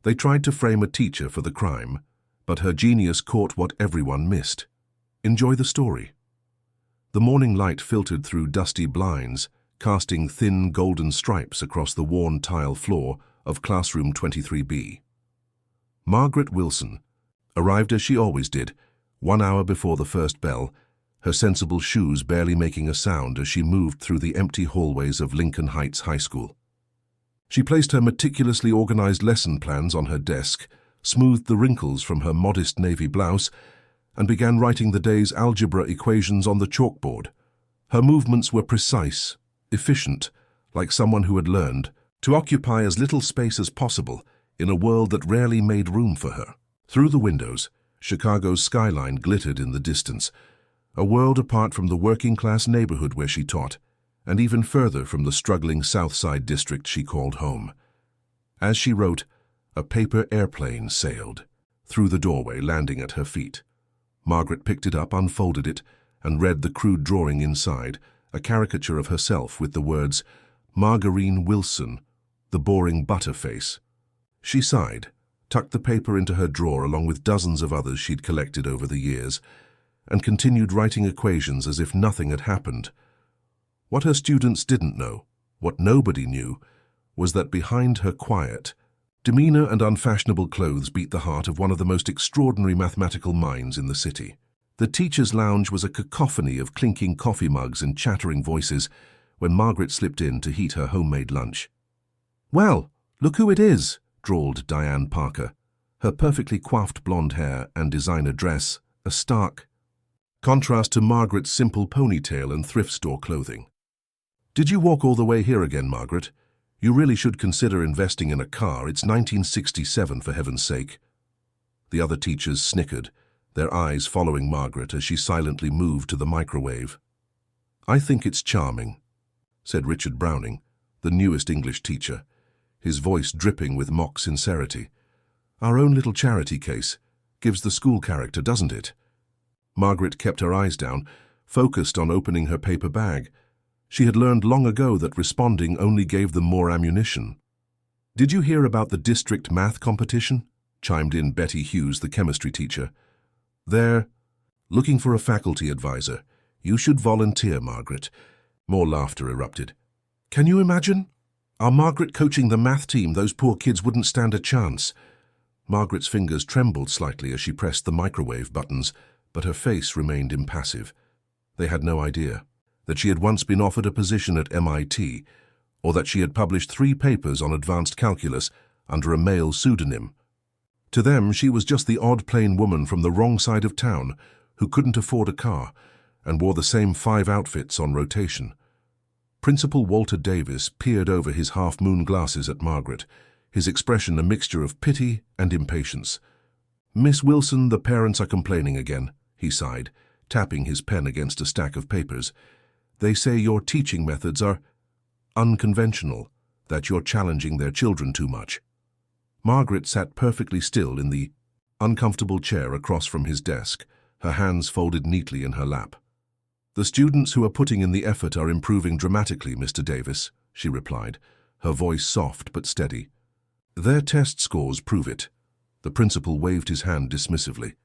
They tried to frame a teacher for the crime, but her genius caught what everyone missed. Enjoy the story. The morning light filtered through dusty blinds, casting thin golden stripes across the worn tile floor of classroom 23B. Margaret Wilson arrived as she always did, 1 hour before the first bell, her sensible shoes barely making a sound as she moved through the empty hallways of Lincoln Heights High School. She placed her meticulously organized lesson plans on her desk, smoothed the wrinkles from her modest navy blouse, and began writing the day's algebra equations on the chalkboard. Her movements were precise, efficient, like someone who had learned to occupy as little space as possible in a world that rarely made room for her. Through the windows, Chicago's skyline glittered in the distance, a world apart from the working-class neighborhood where she taught, and even further from the struggling South Side district she called home. As she wrote, a paper airplane sailed through the doorway, landing at her feet. Margaret picked it up, unfolded it, and read the crude drawing inside, a caricature of herself with the words, Margarine Wilson, the boring butterface. She sighed, tucked the paper into her drawer along with dozens of others she'd collected over the years, and continued writing equations as if nothing had happened. What her students didn't know, what nobody knew, was that behind her quiet demeanor and unfashionable clothes beat the heart of one of the most extraordinary mathematical minds in the city. The teacher's lounge was a cacophony of clinking coffee mugs and chattering voices when Margaret slipped in to heat her homemade lunch. "Well, look who it is," drawled Diane Parker, her perfectly coiffed blonde hair and designer dress a stark contrast to Margaret's simple ponytail and thrift store clothing. "Did you walk all the way here again, Margaret? You really should consider investing in a car. It's 1967, for heaven's sake." The other teachers snickered, their eyes following Margaret as she silently moved to the microwave. "I think it's charming," said Richard Browning, the newest English teacher, his voice dripping with mock sincerity. "Our own little charity case. Gives the school character, doesn't it?" Margaret kept her eyes down, focused on opening her paper bag. She had learned long ago that responding only gave them more ammunition. "Did you hear about the district math competition?" chimed in Betty Hughes, the chemistry teacher. "They're looking for a faculty advisor. You should volunteer, Margaret." More laughter erupted. "Can you imagine? Our Margaret coaching the math team, those poor kids wouldn't stand a chance." Margaret's fingers trembled slightly as she pressed the microwave buttons, but her face remained impassive. They had no idea that she had once been offered a position at MIT, or that she had published 3 papers on advanced calculus under a male pseudonym. To them, she was just the odd plain woman from the wrong side of town who couldn't afford a car and wore the same 5 outfits on rotation. Principal Walter Davis peered over his half-moon glasses at Margaret, his expression a mixture of pity and impatience. "Miss Wilson, the parents are complaining again," he sighed, tapping his pen against a stack of papers. "They say your teaching methods are unconventional, that you're challenging their children too much." Margaret sat perfectly still in the uncomfortable chair across from his desk, her hands folded neatly in her lap. "The students who are putting in the effort are improving dramatically, Mr. Davis," she replied, her voice soft but steady. "Their test scores prove it." The principal waved his hand dismissively.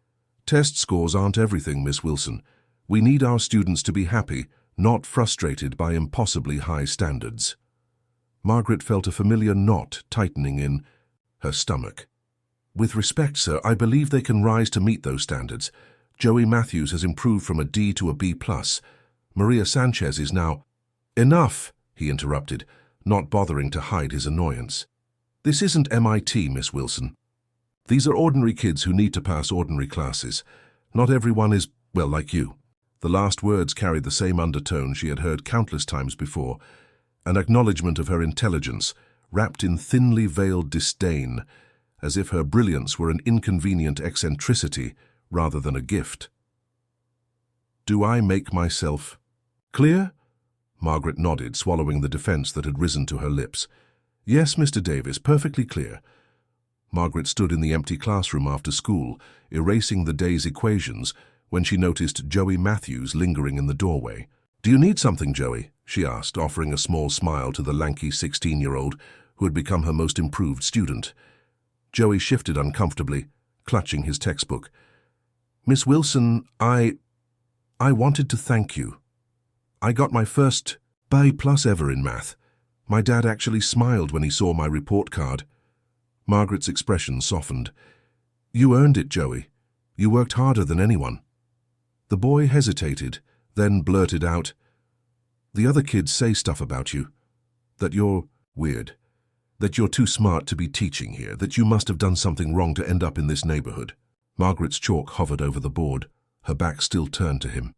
"Test scores aren't everything, Miss Wilson. We need our students to be happy, not frustrated by impossibly high standards." Margaret felt a familiar knot tightening in her stomach. "With respect, sir, I believe they can rise to meet those standards. Joey Matthews has improved from a D to a B+. Maria Sanchez is now—" "Enough," he interrupted, not bothering to hide his annoyance. "This isn't MIT, Miss Wilson. These are ordinary kids who need to pass ordinary classes. Not everyone is, well, like you." The last words carried the same undertone she had heard countless times before, an acknowledgement of her intelligence, wrapped in thinly veiled disdain, as if her brilliance were an inconvenient eccentricity rather than a gift. "Do I make myself clear?" Margaret nodded, swallowing the defense that had risen to her lips. "Yes, Mr. Davis, perfectly clear." Margaret stood in the empty classroom after school, erasing the day's equations, when she noticed Joey Matthews lingering in the doorway. "Do you need something, Joey?" she asked, offering a small smile to the lanky 16-year-old who had become her most improved student. Joey shifted uncomfortably, clutching his textbook. "Miss Wilson, I wanted to thank you. I got my first B+ ever in math. My dad actually smiled when he saw my report card." Margaret's expression softened. "You earned it, Joey. You worked harder than anyone." The boy hesitated, then blurted out, "The other kids say stuff about you. That you're weird. That you're too smart to be teaching here. That you must have done something wrong to end up in this neighborhood." Margaret's chalk hovered over the board, her back still turned to him.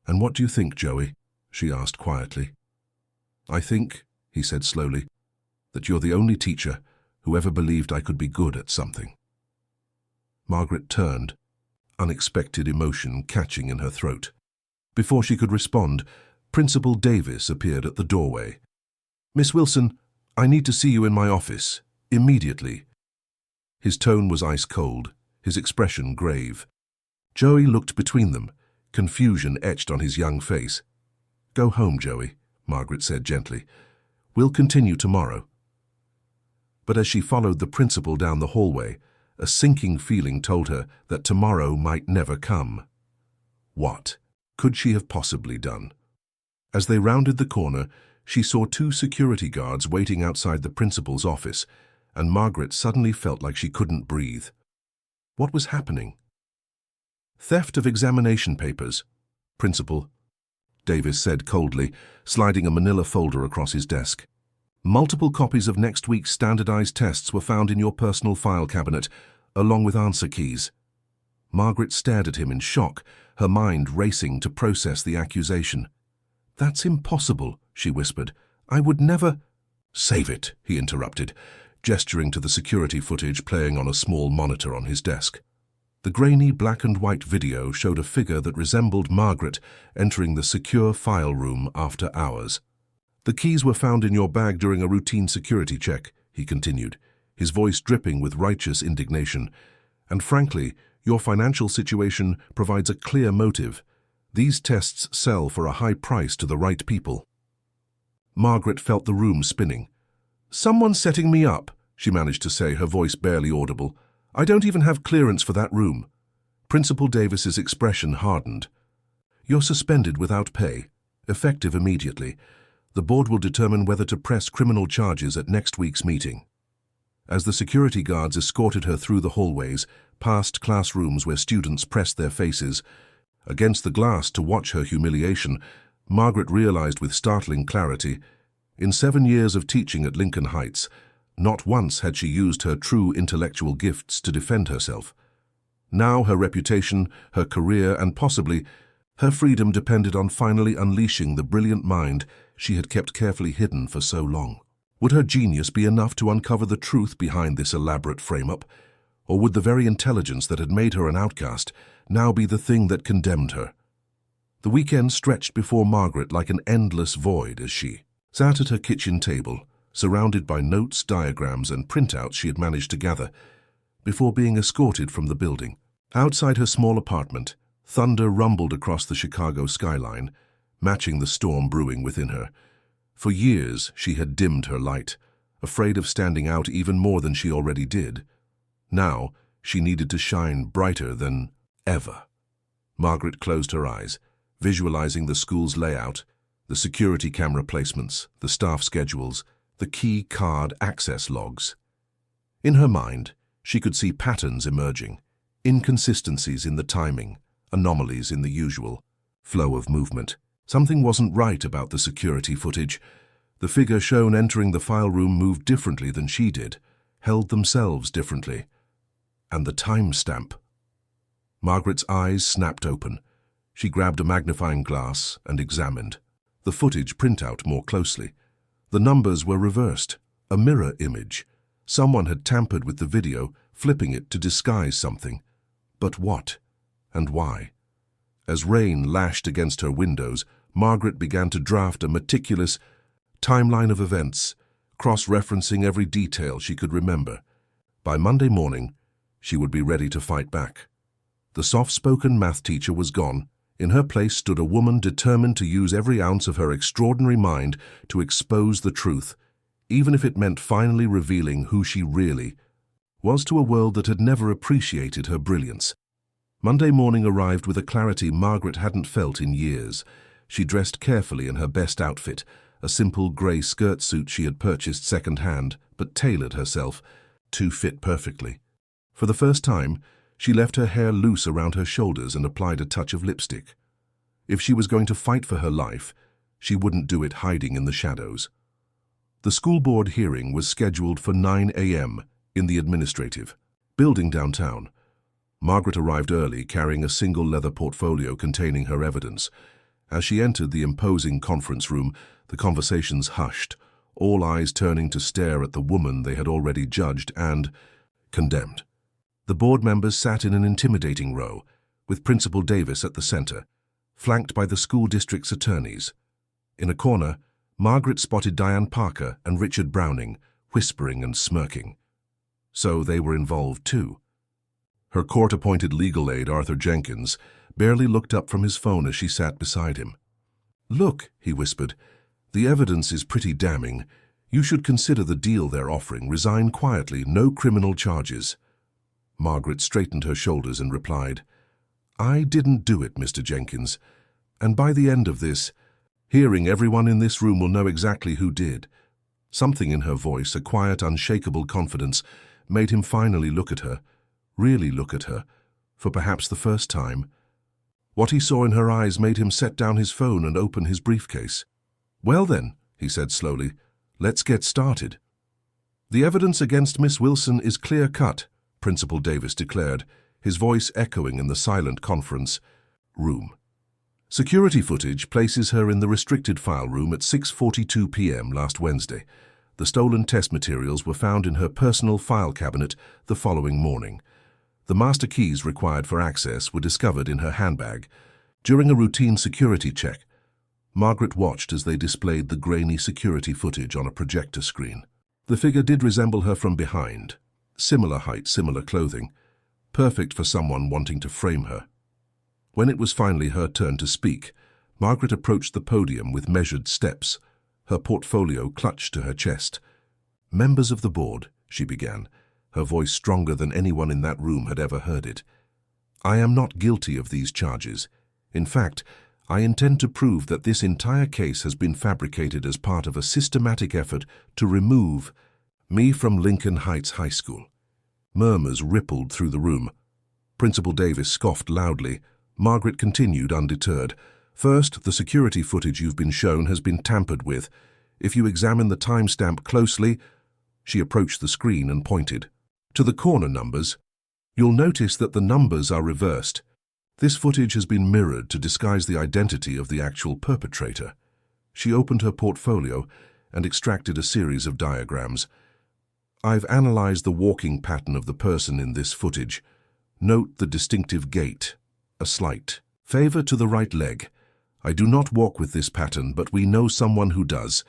"And what do you think, Joey?" she asked quietly. "I think," he said slowly, "that you're the only teacher who ever believed I could be good at something." Margaret turned, unexpected emotion catching in her throat. Before she could respond, Principal Davis appeared at the doorway. "Miss Wilson, I need to see you in my office, immediately." His tone was ice-cold, his expression grave. Joey looked between them, confusion etched on his young face. "Go home, Joey," Margaret said gently. "We'll continue tomorrow." But as she followed the principal down the hallway, a sinking feeling told her that tomorrow might never come. What could she have possibly done? As they rounded the corner, she saw 2 security guards waiting outside the principal's office, and Margaret suddenly felt like she couldn't breathe. What was happening? "Theft of examination papers, Principal," Davis said coldly, sliding a manila folder across his desk. "Multiple copies of next week's standardized tests were found in your personal file cabinet, along with answer keys." Margaret stared at him in shock, her mind racing to process the accusation. "That's impossible," she whispered. "I would never—" "Save it," he interrupted, gesturing to the security footage playing on a small monitor on his desk. The grainy black-and-white video showed a figure that resembled Margaret entering the secure file room after hours. "The keys were found in your bag during a routine security check," he continued, his voice dripping with righteous indignation. "And frankly, your financial situation provides a clear motive. These tests sell for a high price to the right people." Margaret felt the room spinning. "Someone's setting me up," she managed to say, her voice barely audible. "I don't even have clearance for that room." Principal Davis's expression hardened. "You're suspended without pay, effective immediately. The board will determine whether to press criminal charges at next week's meeting." As the security guards escorted her through the hallways, past classrooms where students pressed their faces against the glass to watch her humiliation, Margaret realized with startling clarity, in 7 years of teaching at Lincoln Heights, not once had she used her true intellectual gifts to defend herself. Now her reputation, her career, and possibly her freedom depended on finally unleashing the brilliant mind she had kept carefully hidden for so long. Would her genius be enough to uncover the truth behind this elaborate frame-up? Or would the very intelligence that had made her an outcast now be the thing that condemned her? The weekend stretched before Margaret like an endless void as she sat at her kitchen table, surrounded by notes, diagrams, and printouts she had managed to gather, before being escorted from the building. Outside her small apartment, thunder rumbled across the Chicago skyline, matching the storm brewing within her. For years she had dimmed her light, afraid of standing out even more than she already did. Now she needed to shine brighter than ever. Margaret closed her eyes, visualizing the school's layout, the security camera placements, the staff schedules, the key card access logs. In her mind, she could see patterns emerging, inconsistencies in the timing, anomalies in the usual flow of movement. Something wasn't right about the security footage. The figure shown entering the file room moved differently than she did, held themselves differently. And the timestamp. Margaret's eyes snapped open. She grabbed a magnifying glass and examined the footage printout more closely. The numbers were reversed, a mirror image. Someone had tampered with the video, flipping it to disguise something. But what? And why? As rain lashed against her windows, Margaret began to draft a meticulous timeline of events, cross-referencing every detail she could remember. By Monday morning, she would be ready to fight back. The soft-spoken math teacher was gone. In her place stood a woman determined to use every ounce of her extraordinary mind to expose the truth, even if it meant finally revealing who she really was to a world that had never appreciated her brilliance. Monday morning arrived with a clarity Margaret hadn't felt in years. She dressed carefully in her best outfit, a simple grey skirt suit she had purchased second-hand, but tailored herself to fit perfectly. For the first time, she left her hair loose around her shoulders and applied a touch of lipstick. If she was going to fight for her life, she wouldn't do it hiding in the shadows. The school board hearing was scheduled for 9 a.m. in the administrative building downtown. Margaret arrived early, carrying a single leather portfolio containing her evidence. As she entered the imposing conference room, the conversations hushed, all eyes turning to stare at the woman they had already judged and condemned. The board members sat in an intimidating row, with Principal Davis at the center, flanked by the school district's attorneys. In a corner, Margaret spotted Diane Parker and Richard Browning, whispering and smirking. So they were involved too. Her court-appointed legal aide, Arthur Jenkins, barely looked up from his phone as she sat beside him. "Look," he whispered, "the evidence is pretty damning. You should consider the deal they're offering. Resign quietly, no criminal charges." Margaret straightened her shoulders and replied, "I didn't do it, Mr. Jenkins. And by the end of this hearing, everyone in this room will know exactly who did." Something in her voice, a quiet, unshakable confidence, made him finally look at her, really look at her, for perhaps the first time. What he saw in her eyes made him set down his phone and open his briefcase. "Well then," he said slowly, "let's get started." "The evidence against Miss Wilson is clear-cut," Principal Davis declared, his voice echoing in the silent conference room. "Security footage places her in the restricted file room at 6:42 p.m. last Wednesday. The stolen test materials were found in her personal file cabinet the following morning. The master keys required for access were discovered in her handbag. During a routine security check, Margaret watched as they displayed the grainy security footage on a projector screen. The figure did resemble her from behind. Similar height, similar clothing. Perfect for someone wanting to frame her. When it was finally her turn to speak, Margaret approached the podium with measured steps, her portfolio clutched to her chest. "Members of the board," she began, her voice stronger than anyone in that room had ever heard it. "I am not guilty of these charges. In fact, I intend to prove that this entire case has been fabricated as part of a systematic effort to remove me from Lincoln Heights High School." Murmurs rippled through the room. Principal Davis scoffed loudly. Margaret continued undeterred. "First, the security footage you've been shown has been tampered with. If you examine the timestamp closely," she approached the screen and pointed to the corner numbers, "you'll notice that the numbers are reversed. This footage has been mirrored to disguise the identity of the actual perpetrator." She opened her portfolio and extracted a series of diagrams. "I've analyzed the walking pattern of the person in this footage. Note the distinctive gait, a slight favor to the right leg. I do not walk with this pattern, but we know someone who does."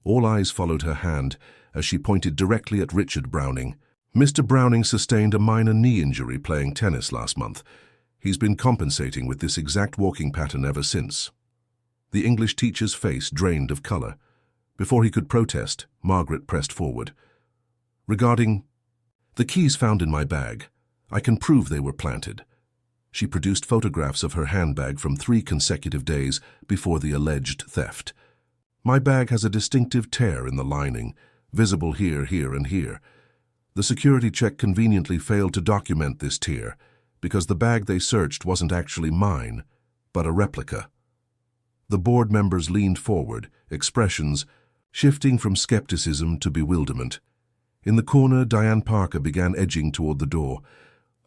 All eyes followed her hand as she pointed directly at Richard Browning. "Mr. Browning sustained a minor knee injury playing tennis last month. He's been compensating with this exact walking pattern ever since." The English teacher's face drained of color. Before he could protest, Margaret pressed forward. "Regarding the keys found in my bag, I can prove they were planted." She produced photographs of her handbag from 3 consecutive days before the alleged theft. "My bag has a distinctive tear in the lining, visible here, here, and here. The security check conveniently failed to document this tear, because the bag they searched wasn't actually mine, but a replica." The board members leaned forward, expressions shifting from skepticism to bewilderment. In the corner, Diane Parker began edging toward the door.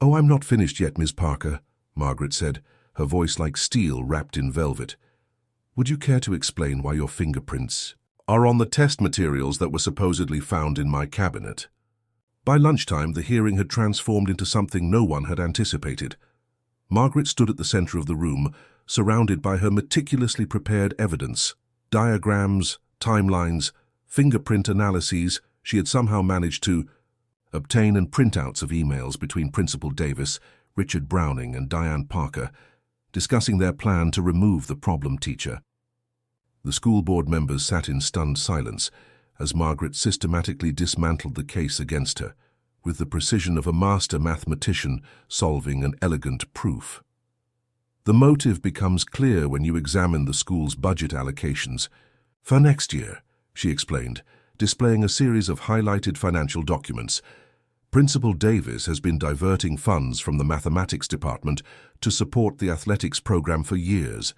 "Oh, I'm not finished yet, Miss Parker," Margaret said, her voice like steel wrapped in velvet. "Would you care to explain why your fingerprints are on the test materials that were supposedly found in my cabinet?" By lunchtime, the hearing had transformed into something no one had anticipated. Margaret stood at the center of the room, surrounded by her meticulously prepared evidence, diagrams, timelines, fingerprint analyses. She had somehow managed to obtain and printouts of emails between Principal Davis, Richard Browning, and Diane Parker, discussing their plan to remove the problem teacher. The school board members sat in stunned silence as Margaret systematically dismantled the case against her, with the precision of a master mathematician solving an elegant proof. The motive becomes clear when you examine the school's budget allocations. For next year, she explained, displaying a series of highlighted financial documents, Principal Davis has been diverting funds from the mathematics department to support the athletics program for years.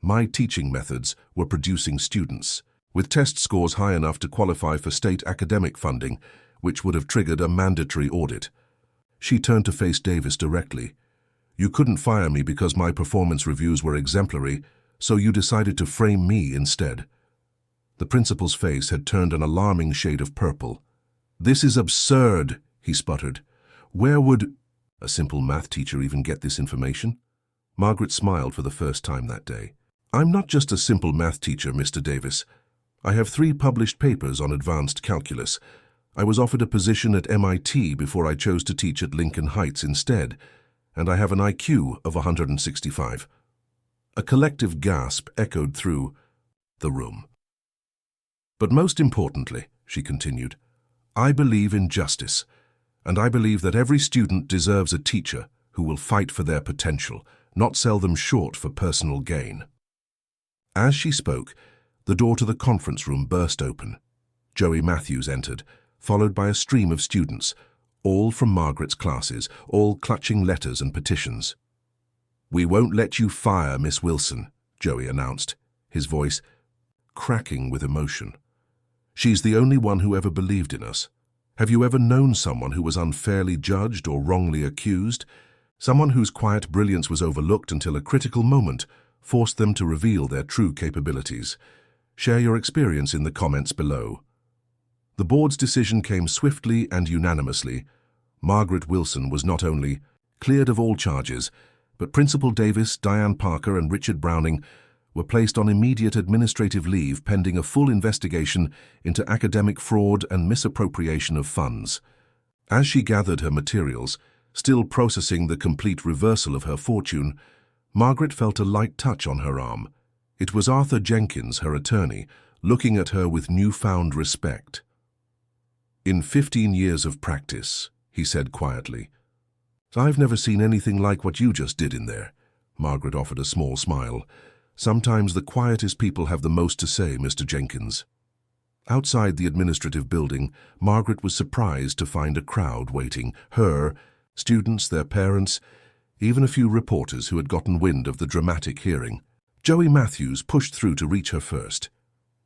My teaching methods were producing students, with test scores high enough to qualify for state academic funding, which would have triggered a mandatory audit. She turned to face Davis directly. You couldn't fire me because my performance reviews were exemplary, so you decided to frame me instead. The principal's face had turned an alarming shade of purple. This is absurd, he sputtered. Where would a simple math teacher even get this information? Margaret smiled for the first time that day. I'm not just a simple math teacher, Mr. Davis. I have 3 published papers on advanced calculus. I was offered a position at MIT before I chose to teach at Lincoln Heights instead, and I have an IQ of 165. A collective gasp echoed through the room. But most importantly, she continued, I believe in justice, and I believe that every student deserves a teacher who will fight for their potential, not sell them short for personal gain. As she spoke, the door to the conference room burst open. Joey Matthews entered, followed by a stream of students, all from Margaret's classes, all clutching letters and petitions. We won't let you fire Miss Wilson, Joey announced, his voice cracking with emotion. She's the only one who ever believed in us. Have you ever known someone who was unfairly judged or wrongly accused? Someone whose quiet brilliance was overlooked until a critical moment forced them to reveal their true capabilities. Share your experience in the comments below. The board's decision came swiftly and unanimously. Margaret Wilson was not only cleared of all charges, but Principal Davis, Diane Parker, and Richard Browning were placed on immediate administrative leave pending a full investigation into academic fraud and misappropriation of funds. As she gathered her materials, still processing the complete reversal of her fortune, Margaret felt a light touch on her arm. It was Arthur Jenkins, her attorney, looking at her with newfound respect. In 15 years of practice, he said quietly, I've never seen anything like what you just did in there. Margaret offered a small smile. Sometimes the quietest people have the most to say, Mr. Jenkins. Outside the administrative building, Margaret was surprised to find a crowd waiting. Her, students, their parents, even a few reporters who had gotten wind of the dramatic hearing. Joey Matthews pushed through to reach her first.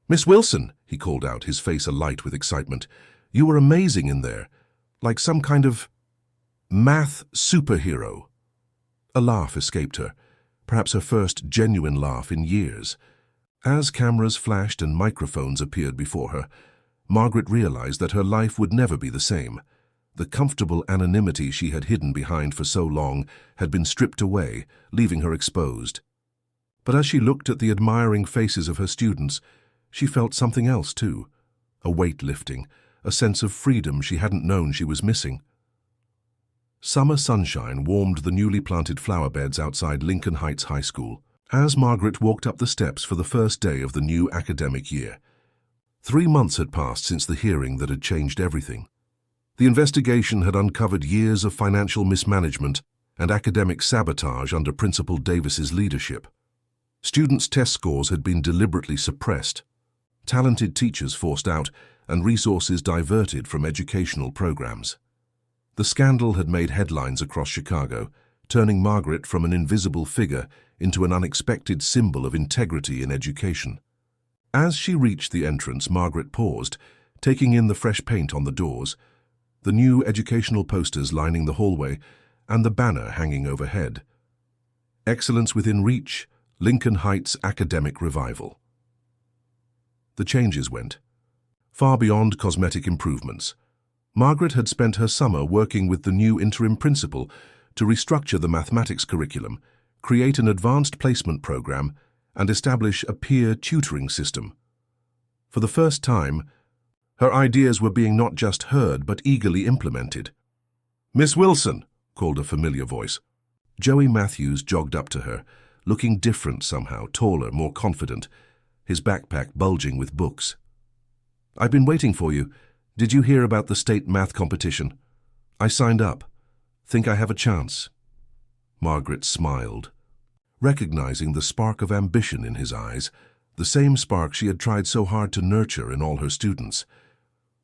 Miss Wilson, he called out, his face alight with excitement. You were amazing in there, like some kind of math superhero. A laugh escaped her. Perhaps her first genuine laugh in years. As cameras flashed and microphones appeared before her, Margaret realized that her life would never be the same. The comfortable anonymity she had hidden behind for so long had been stripped away, leaving her exposed. But as she looked at the admiring faces of her students, she felt something else too. A weight lifting, a sense of freedom she hadn't known she was missing. Summer sunshine warmed the newly planted flower beds outside Lincoln Heights High School as Margaret walked up the steps for the first day of the new academic year. 3 months had passed since the hearing that had changed everything. The investigation had uncovered years of financial mismanagement and academic sabotage under Principal Davis's leadership. Students' test scores had been deliberately suppressed, talented teachers forced out, and resources diverted from educational programs. The scandal had made headlines across Chicago, turning Margaret from an invisible figure into an unexpected symbol of integrity in education. As she reached the entrance, Margaret paused, taking in the fresh paint on the doors, the new educational posters lining the hallway, and the banner hanging overhead. Excellence within reach, Lincoln Heights Academic Revival. The changes went far beyond cosmetic improvements. Margaret had spent her summer working with the new interim principal to restructure the mathematics curriculum, create an advanced placement program, and establish a peer tutoring system. For the first time, her ideas were being not just heard but eagerly implemented. Miss Wilson, called a familiar voice. Joey Matthews jogged up to her, looking different somehow, taller, more confident, his backpack bulging with books. I've been waiting for you. Did you hear about the state math competition? I signed up. Think I have a chance?" Margaret smiled, recognizing the spark of ambition in his eyes, the same spark she had tried so hard to nurture in all her students.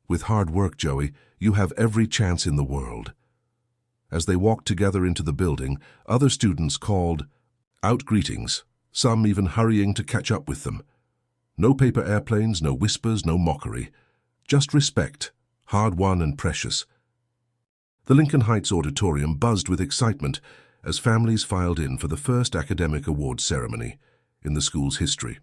"With hard work, Joey, you have every chance in the world." As they walked together into the building, other students called out greetings, some even hurrying to catch up with them. No paper airplanes, no whispers, no mockery. Just respect, hard-won and precious. The Lincoln Heights auditorium buzzed with excitement as families filed in for the first academic awards ceremony in the school's history.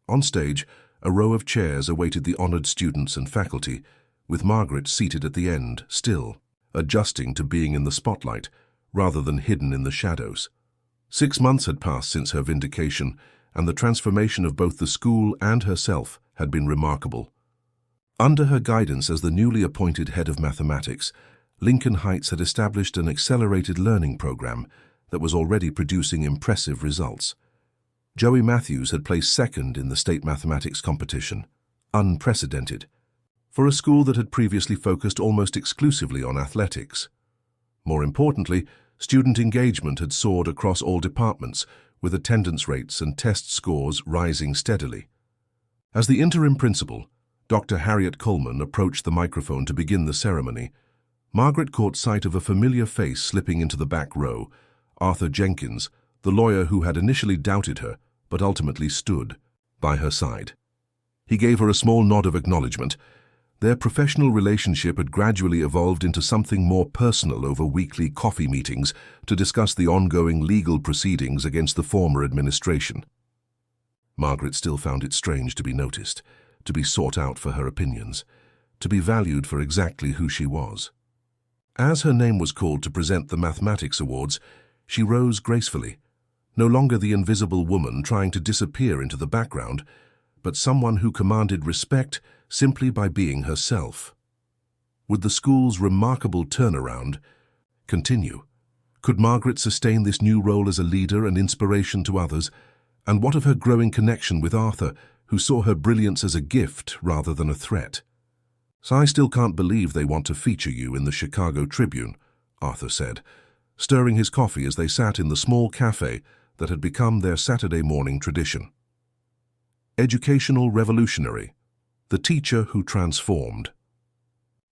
On stage, a row of chairs awaited the honored students and faculty, with Margaret seated at the end, still, adjusting to being in the spotlight rather than hidden in the shadows. 6 months had passed since her vindication, and the transformation of both the school and herself had been remarkable. Under her guidance as the newly appointed head of mathematics, Lincoln Heights had established an accelerated learning program that was already producing impressive results. Joey Matthews had placed second in the state mathematics competition, unprecedented, for a school that had previously focused almost exclusively on athletics. More importantly, student engagement had soared across all departments, with attendance rates and test scores rising steadily. As the interim principal, Dr. Harriet Coleman, approached the microphone to begin the ceremony, Margaret caught sight of a familiar face slipping into the back row, Arthur Jenkins, the lawyer who had initially doubted her, but ultimately stood by her side. He gave her a small nod of acknowledgement. Their professional relationship had gradually evolved into something more personal over weekly coffee meetings to discuss the ongoing legal proceedings against the former administration. Margaret still found it strange to be noticed, to be sought out for her opinions, to be valued for exactly who she was. As her name was called to present the mathematics awards, she rose gracefully, no longer the invisible woman trying to disappear into the background, but someone who commanded respect simply by being herself. Would the school's remarkable turnaround continue? Could Margaret sustain this new role as a leader and inspiration to others? And what of her growing connection with Arthur, who saw her brilliance as a gift rather than a threat? "So I still can't believe they want to feature you in the Chicago Tribune," Arthur said, stirring his coffee as they sat in the small cafe that had become their Saturday morning tradition. Educational revolutionary, the teacher who transformed.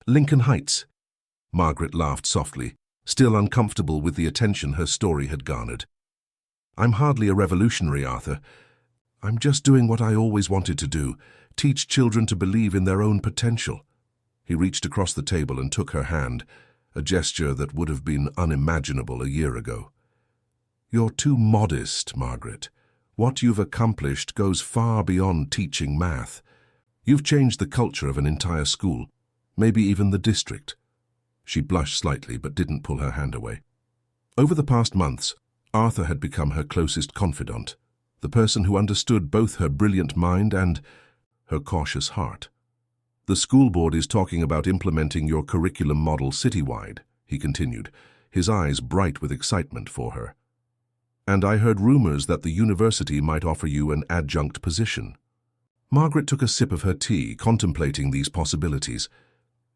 "Lincoln Heights," Margaret laughed softly, still uncomfortable with the attention her story had garnered. "I'm hardly a revolutionary, Arthur. I'm just doing what I always wanted to do, teach children to believe in their own potential." He reached across the table and took her hand, a gesture that would have been unimaginable a year ago. "You're too modest, Margaret. What you've accomplished goes far beyond teaching math. You've changed the culture of an entire school, maybe even the district." She blushed slightly but didn't pull her hand away. Over the past months, Arthur had become her closest confidant, the person who understood both her brilliant mind and her cautious heart. "The school board is talking about implementing your curriculum model citywide," he continued, his eyes bright with excitement for her. "And I heard rumors that the university might offer you an adjunct position." Margaret took a sip of her tea, contemplating these possibilities.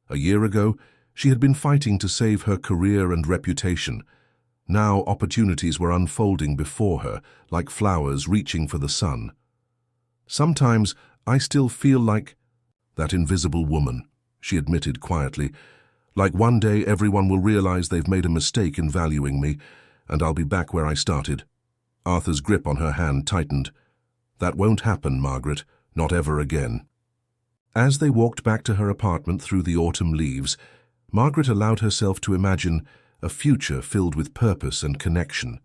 A year ago, she had been fighting to save her career and reputation. Now opportunities were unfolding before her, like flowers reaching for the sun. "Sometimes I still feel like that invisible woman," she admitted quietly. "Like one day everyone will realize they've made a mistake in valuing me, and I'll be back where I started." Arthur's grip on her hand tightened. "That won't happen, Margaret, not ever again." As they walked back to her apartment through the autumn leaves, Margaret allowed herself to imagine a future filled with purpose and connection.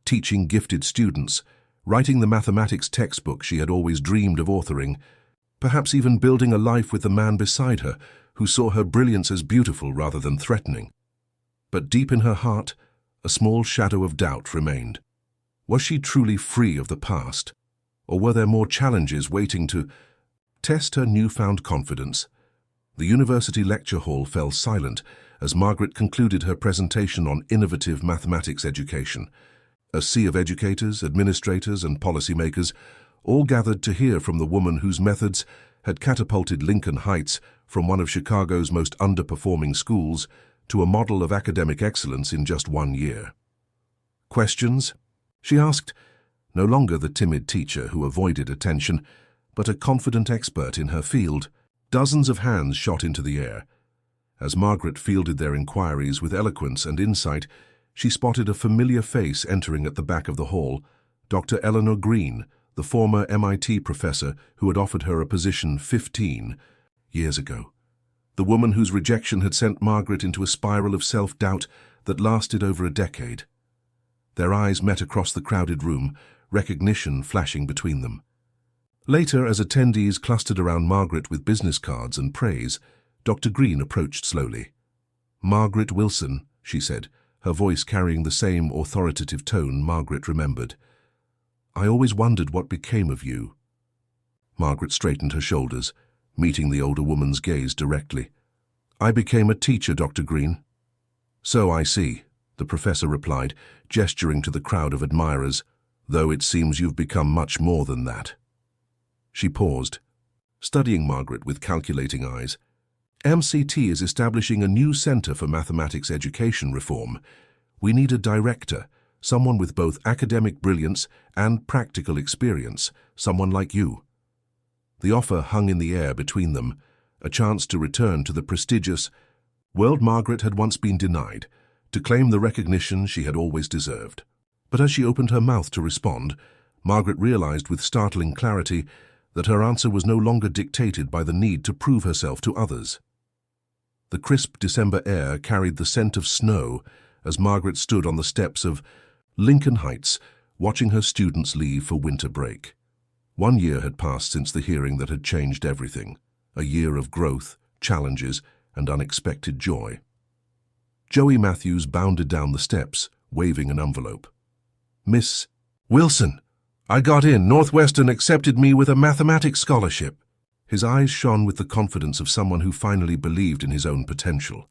Teaching gifted students, writing the mathematics textbook she had always dreamed of authoring, perhaps even building a life with the man beside her who saw her brilliance as beautiful rather than threatening. But deep in her heart, a small shadow of doubt remained. Was she truly free of the past, or were there more challenges waiting to test her newfound confidence? The university lecture hall fell silent as Margaret concluded her presentation on innovative mathematics education. A sea of educators, administrators, and policymakers all gathered to hear from the woman whose methods had catapulted Lincoln Heights from one of Chicago's most underperforming schools to a model of academic excellence in just 1 year. Questions? She asked, no longer the timid teacher who avoided attention, but a confident expert in her field. Dozens of hands shot into the air. As Margaret fielded their inquiries with eloquence and insight, she spotted a familiar face entering at the back of the hall, Dr. Eleanor Green, the former MIT professor who had offered her a position 15 years ago. The woman whose rejection had sent Margaret into a spiral of self-doubt that lasted over a decade. Their eyes met across the crowded room, recognition flashing between them. Later, as attendees clustered around Margaret with business cards and praise, Dr. Green approached slowly. "Margaret Wilson," she said, her voice carrying the same authoritative tone Margaret remembered. "I always wondered what became of you." Margaret straightened her shoulders, meeting the older woman's gaze directly. "I became a teacher, Dr. Green." "So I see," the professor replied, gesturing to the crowd of admirers, "though it seems you've become much more than that." She paused, studying Margaret with calculating eyes. "MCT is establishing a new center for mathematics education reform. We need a director, someone with both academic brilliance and practical experience, someone like you." The offer hung in the air between them, a chance to return to the prestigious world Margaret had once been denied, to claim the recognition she had always deserved. But as she opened her mouth to respond, Margaret realized with startling clarity that her answer was no longer dictated by the need to prove herself to others. The crisp December air carried the scent of snow as Margaret stood on the steps of Lincoln Heights, watching her students leave for winter break. 1 year had passed since the hearing that had changed everything, a year of growth, challenges, and unexpected joy. Joey Matthews bounded down the steps, waving an envelope. "Miss Wilson, I got in. Northwestern accepted me with a mathematics scholarship." His eyes shone with the confidence of someone who finally believed in his own potential.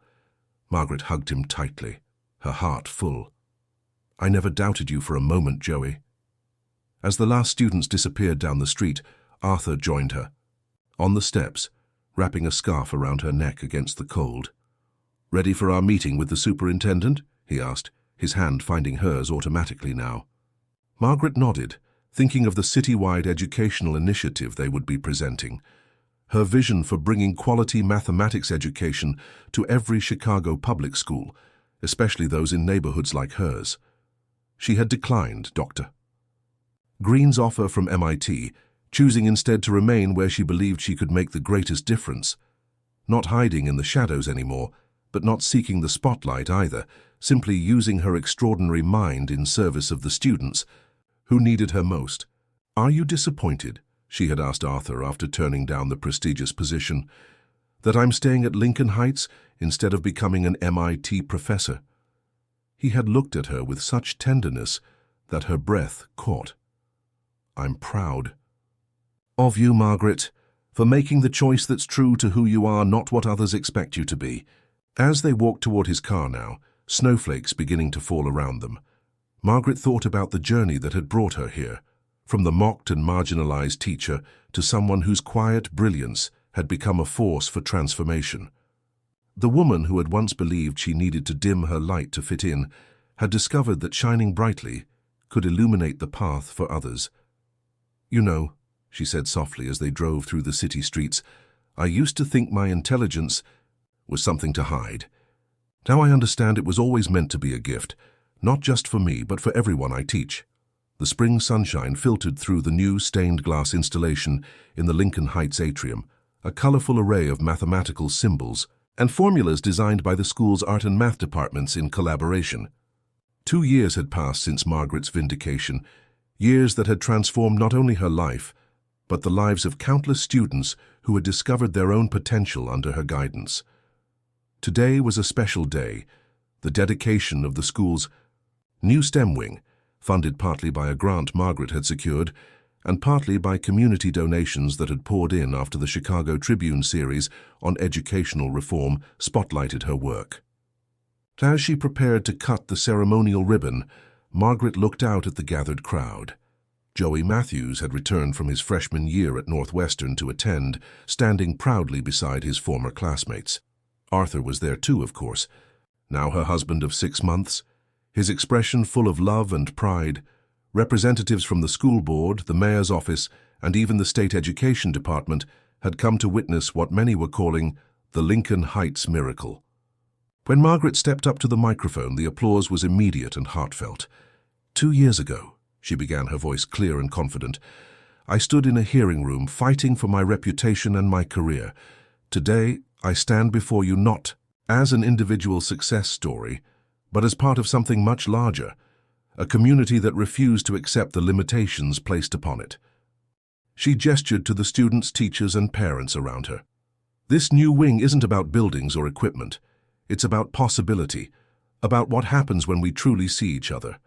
Margaret hugged him tightly, her heart full. "I never doubted you for a moment, Joey." As the last students disappeared down the street, Arthur joined her. On the steps, wrapping a scarf around her neck against the cold. "Ready for our meeting with the superintendent?" he asked, his hand finding hers automatically now. Margaret nodded, thinking of the citywide educational initiative they would be presenting. Her vision for bringing quality mathematics education to every Chicago public school, especially those in neighborhoods like hers. She had declined Dr. Green's offer from MIT, choosing instead to remain where she believed she could make the greatest difference. Not hiding in the shadows anymore, but not seeking the spotlight either, simply using her extraordinary mind in service of the students who needed her most. "Are you disappointed?" she had asked Arthur after turning down the prestigious position. "That I'm staying at Lincoln Heights instead of becoming an MIT professor?" He had looked at her with such tenderness that her breath caught. "I'm proud of you, Margaret, for making the choice that's true to who you are, not what others expect you to be." As they walked toward his car now, snowflakes beginning to fall around them, Margaret thought about the journey that had brought her here, from the mocked and marginalized teacher to someone whose quiet brilliance had become a force for transformation. The woman who had once believed she needed to dim her light to fit in had discovered that shining brightly could illuminate the path for others. "You know," she said softly as they drove through the city streets, "I used to think my intelligence was something to hide. Now I understand it was always meant to be a gift, not just for me, but for everyone I teach." The spring sunshine filtered through the new stained glass installation in the Lincoln Heights atrium, a colorful array of mathematical symbols and formulas designed by the school's art and math departments in collaboration. 2 years had passed since Margaret's vindication, years that had transformed not only her life, but the lives of countless students who had discovered their own potential under her guidance. Today was a special day, the dedication of the school's new STEM wing, funded partly by a grant Margaret had secured and partly by community donations that had poured in after the Chicago Tribune series on educational reform spotlighted her work. As she prepared to cut the ceremonial ribbon, Margaret looked out at the gathered crowd. Joey Matthews had returned from his freshman year at Northwestern to attend, standing proudly beside his former classmates. Arthur was there too, of course, now her husband of 6 months, his expression full of love and pride. Representatives from the school board, the mayor's office, and even the state education department had come to witness what many were calling the Lincoln Heights miracle. When Margaret stepped up to the microphone, the applause was immediate and heartfelt. 2 years ago, she began, her voice clear and confident, I stood in a hearing room fighting for my reputation and my career. Today, I stand before you not as an individual success story, but as part of something much larger, a community that refused to accept the limitations placed upon it. She gestured to the students, teachers, and parents around her. This new wing isn't about buildings or equipment. It's about possibility, about what happens when we truly see each other,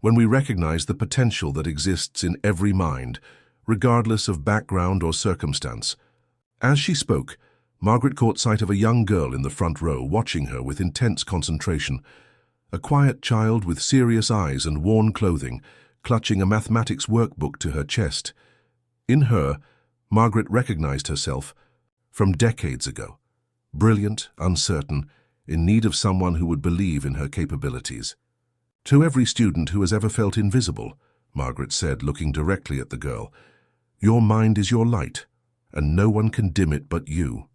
when we recognize the potential that exists in every mind, regardless of background or circumstance. As she spoke, Margaret caught sight of a young girl in the front row, watching her with intense concentration. A quiet child with serious eyes and worn clothing, clutching a mathematics workbook to her chest. In her, Margaret recognized herself from decades ago. Brilliant, uncertain, in need of someone who would believe in her capabilities. To every student who has ever felt invisible, Margaret said, looking directly at the girl, your mind is your light, and no one can dim it but you.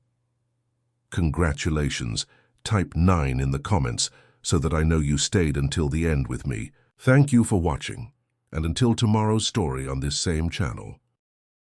Congratulations. Type 9 in the comments so that I know you stayed until the end with me. Thank you for watching, and until tomorrow's story on this same channel.